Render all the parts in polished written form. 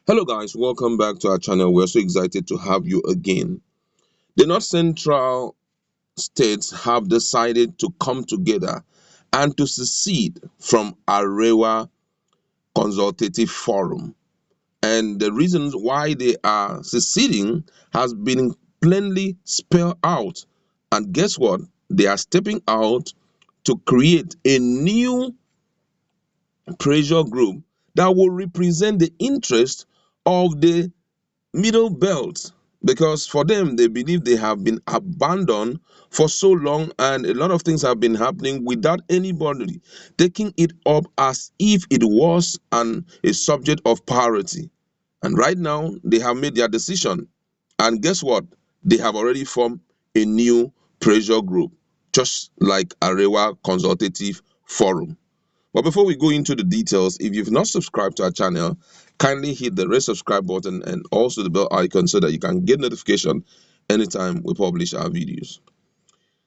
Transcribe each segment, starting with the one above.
Hello guys, welcome back to our channel. We're so excited to have you again. The North Central states have decided to come together and to secede from Arewa Consultative Forum. And the reasons why they are seceding has been plainly spelled out. And guess what? They are stepping out to create a new pressure group that will represent the interest of the middle belt, because for them they believe they have been abandoned for so long and a lot of things have been happening without anybody taking it up as if it was a subject of priority. And right now they have made their decision, and guess what? They have already formed a new pressure group, just like Arewa Consultative Forum. But before we go into the details, if you've not subscribed to our channel, kindly hit the red subscribe button and also the bell icon so that you can get notification anytime we publish our videos.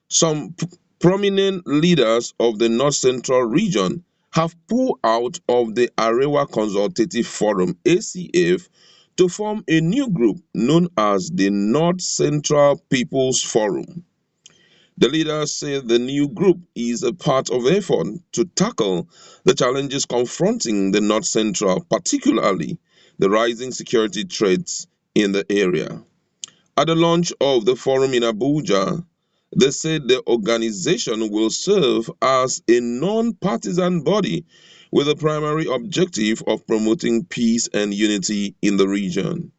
Some prominent leaders of the North Central region have pulled out of the Arewa Consultative Forum (ACF) to form a new group known as the North Central People's Forum. The leaders say the new group is a part of effort to tackle the challenges confronting the North Central, particularly the rising security threats in the area. At the launch of the forum in Abuja, they said the organization will serve as a non-partisan body with the primary objective of promoting peace and unity in the region.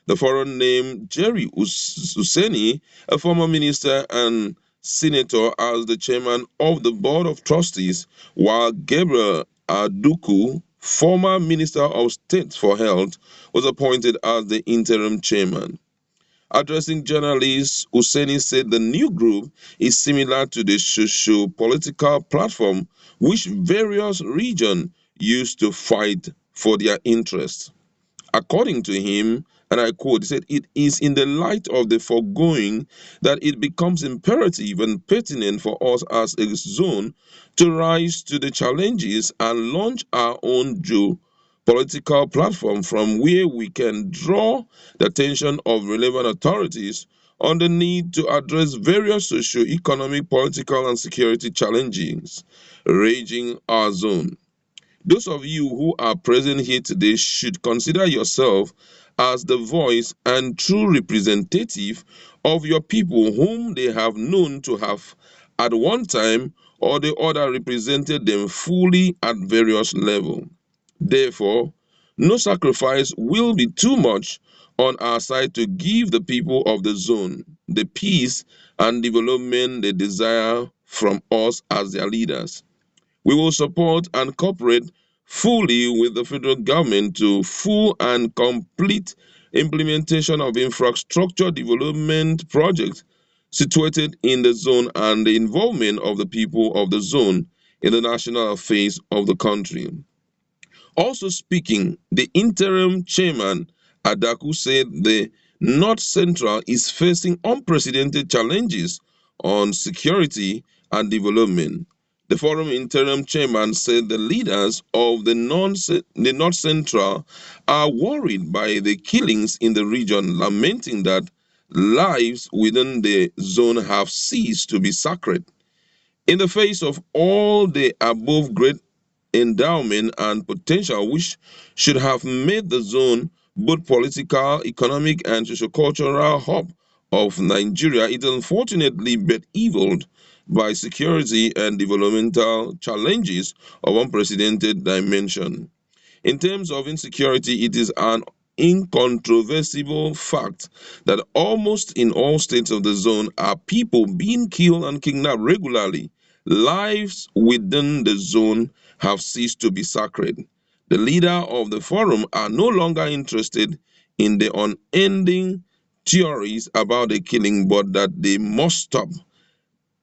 The foreign named Jerry Useni, a former minister and senator, as the chairman of the board of trustees, while Gabriel Aduku, former minister of state for health, was appointed as the interim chairman. Addressing journalists, Useni said the new group is similar to the socio-political platform which various regions used to fight for their interests. According to him, and I quote, he said, "It is in the light of the foregoing that it becomes imperative and pertinent for us as a zone to rise to the challenges and launch our own geopolitical platform from where we can draw the attention of relevant authorities on the need to address various socio-economic, political, and security challenges raging our zone. Those of you who are present here today should consider yourself as the voice and true representative of your people whom they have known to have at one time or the other represented them fully at various levels. Therefore, no sacrifice will be too much on our side to give the people of the zone the peace and development they desire from us as their leaders. We will support and cooperate fully with the federal government to full and complete implementation of infrastructure development projects situated in the zone and the involvement of the people of the zone in the national affairs of the country. Also speaking, the interim chairman, Adaku, said the North Central is facing unprecedented challenges on security and development. The forum interim chairman said the leaders of the North Central are worried by the killings in the region, lamenting that lives within the zone have ceased to be sacred. In the face of all the above great endowment and potential which should have made the zone both political, economic, and sociocultural hub of Nigeria, it unfortunately bedeviled by security and developmental challenges of unprecedented dimension. In terms of insecurity, it is an incontrovertible fact that almost in all states of the zone are people being killed and kidnapped regularly. Lives within the zone have ceased to be sacred. The leader of the forum are no longer interested in the unending theories about the killing, but that they must stop.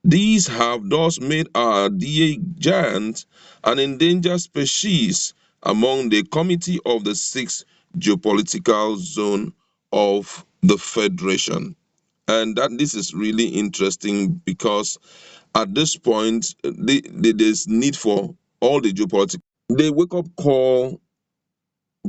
These have thus made our dear giant an endangered species among the committee of the sixth geopolitical zone of the Federation. And that this is really interesting because at this point, there's need for all the geopolitical. The wake up call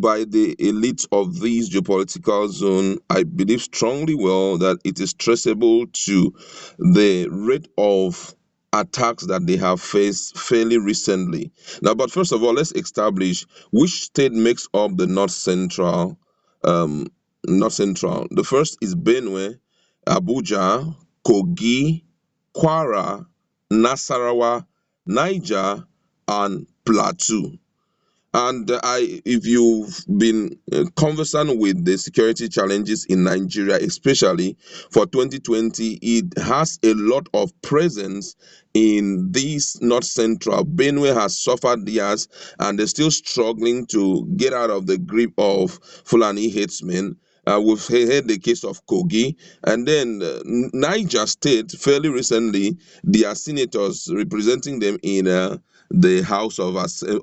by the elites of this geopolitical zone, I believe strongly well that it is traceable to the rate of attacks that they have faced fairly recently. Now, but first of all, let's establish which state makes up the North Central. Um, North Central. The first is Benue, Abuja, Kogi, Kwara, Nasarawa, Niger, and Plateau. And if you've been conversant with the security challenges in Nigeria, especially for 2020, it has a lot of presence in this North Central. Benue has suffered theirs, and they're still struggling to get out of the grip of Fulani headsmen. We've heard the case of Kogi, and then Niger State, fairly recently, their senators representing them in the House of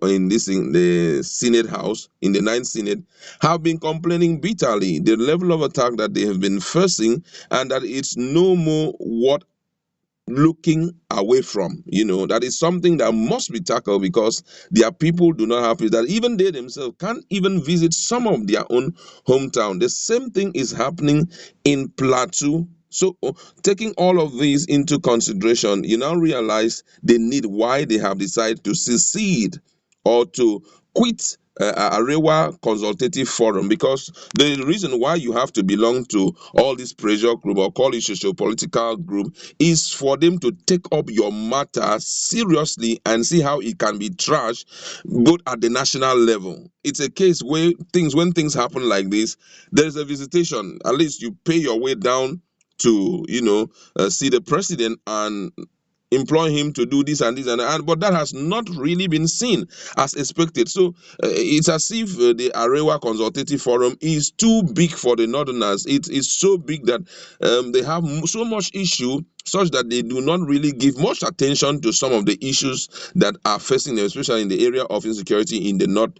in the Senate House in the Ninth Senate have been complaining bitterly the level of attack that they have been facing, and that it's no more what looking away from. That is something that must be tackled, because their people do not have it, that even they themselves can't even visit some of their own hometown. The same thing is happening in Plateau. So taking all of these into consideration, you now realize the need why they have decided to secede or to quit Arewa Consultative Forum, because the reason why you have to belong to all this pressure group, or call it social political group, is for them to take up your matter seriously and see how it can be trashed both at the national level. It's a case where when things happen like this, there's a visitation. At least you pay your way down to see the president and employ him to do this and this and but that has not really been seen as expected. So it's as if the Arewa Consultative Forum is too big for the Northerners. It is so big that they have so much issue, such that they do not really give much attention to some of the issues that are facing them, especially in the area of insecurity in the North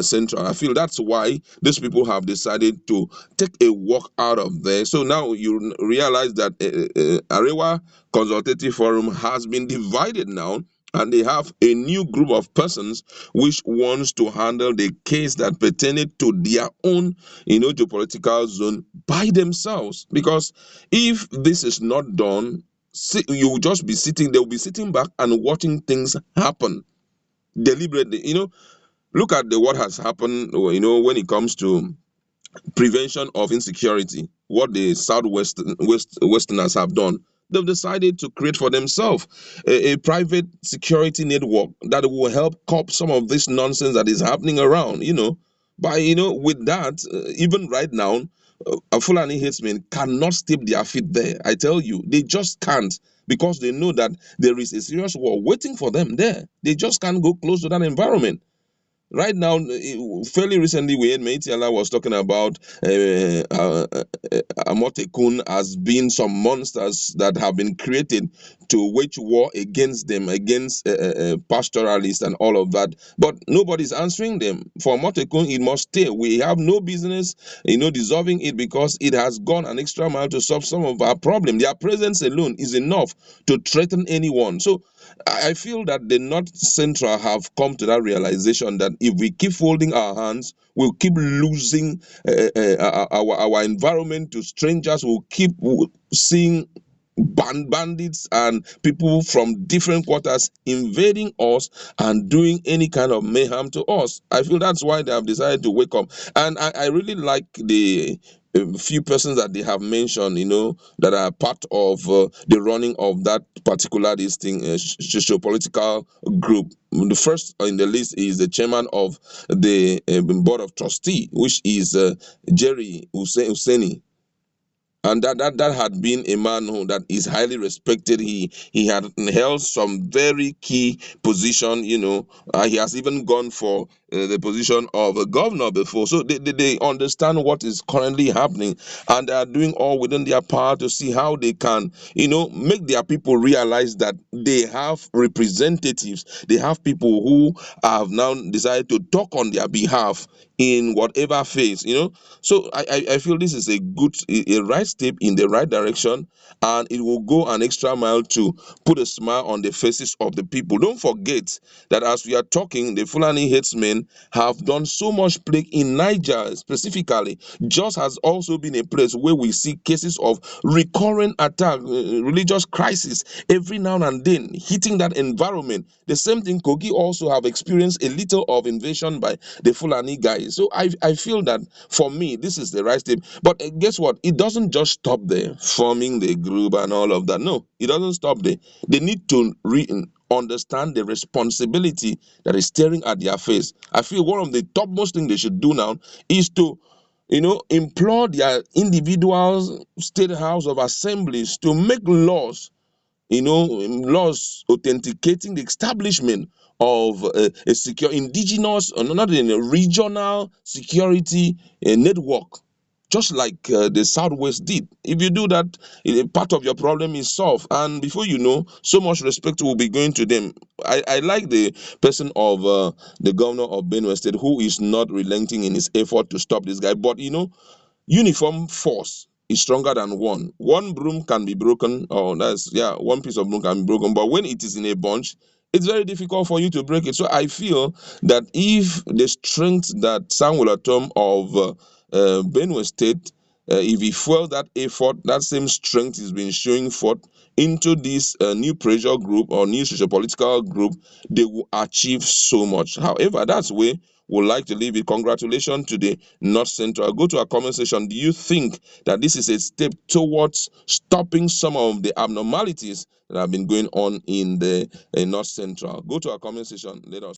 Central. I feel that's why these people have decided to take a walk out of there. So now you realize that Arewa Consultative Forum has been divided now, and they have a new group of persons which wants to handle the case that pertained to their own geopolitical zone by themselves. Because if this is not done, you will just be sitting, they'll be sitting back and watching things happen deliberately. Look at what has happened when it comes to prevention of insecurity. What the Westerners have done, they've decided to create for themselves a private security network that will help curb some of this nonsense that is happening around. By with that, even right now, Fulani herdsmen cannot step their feet there. I tell you, they just can't, because they know that there is a serious war waiting for them there. They just can't go close to that environment. Right now, fairly recently, we had Meitiala was talking about Amotekun as being some monsters that have been created to wage war against them, against pastoralists and all of that. But nobody's answering them. For Amotekun, it must stay. We have no business, dissolving it, because it has gone an extra mile to solve some of our problems. Their presence alone is enough to threaten anyone. So I feel that the North Central have come to that realization that if we keep folding our hands, we'll keep losing our environment to strangers. We'll keep seeing bandits and people from different quarters invading us and doing any kind of mayhem to us. I feel that's why they have decided to wake up. And I really like the few persons that they have mentioned, that are part of the running of that particular this thing, socio-political group. The first in the list is the chairman of the board of trustee, which is Jerry Husseini. And that had been a man that is highly respected. He had held some very key position. He has even gone for the position of a governor before. So they understand what is currently happening, and they are doing all within their power to see how they can make their people realize that they have representatives, they have people who have now decided to talk on their behalf in whatever phase. So I feel this is a right step in the right direction, and it will go an extra mile to put a smile on the faces of the people. Don't forget that as we are talking, the Fulani headsmen men have done so much plague in Niger specifically. Just has also been a place where we see cases of recurrent attack, religious crisis every now and then hitting that environment. The same thing Kogi also have experienced a little of invasion by the Fulani guys. So I feel that for me this is the right step. But guess what? It doesn't just stop there, forming the group and all of that. No, it doesn't stop there. They need to understand the responsibility that is staring at their face. I feel one of the topmost things they should do now is to implore their individual state house of assemblies to make laws, laws authenticating the establishment of a secure indigenous or not in a regional security network, just like the Southwest did. If you do that, part of your problem is solved, and before you know, so much respect will be going to them. I like the person of the governor of Benue State, who is not relenting in his effort to stop this guy. But uniform force is stronger than one. One broom can be broken, or that's, yeah, one piece of broom can be broken, but when it is in a bunch, it's very difficult for you to break it. So I feel that if the strength that Samuel Atom of Benue State, if he fuel that effort, that same strength is being showing forth into this new pressure group or new social political group, they will achieve so much. However, that's where would like to leave it. Congratulations to the North Central. Go to our comment section. Do you think that this is a step towards stopping some of the abnormalities that have been going on in the North Central? Go to our comment section. Let us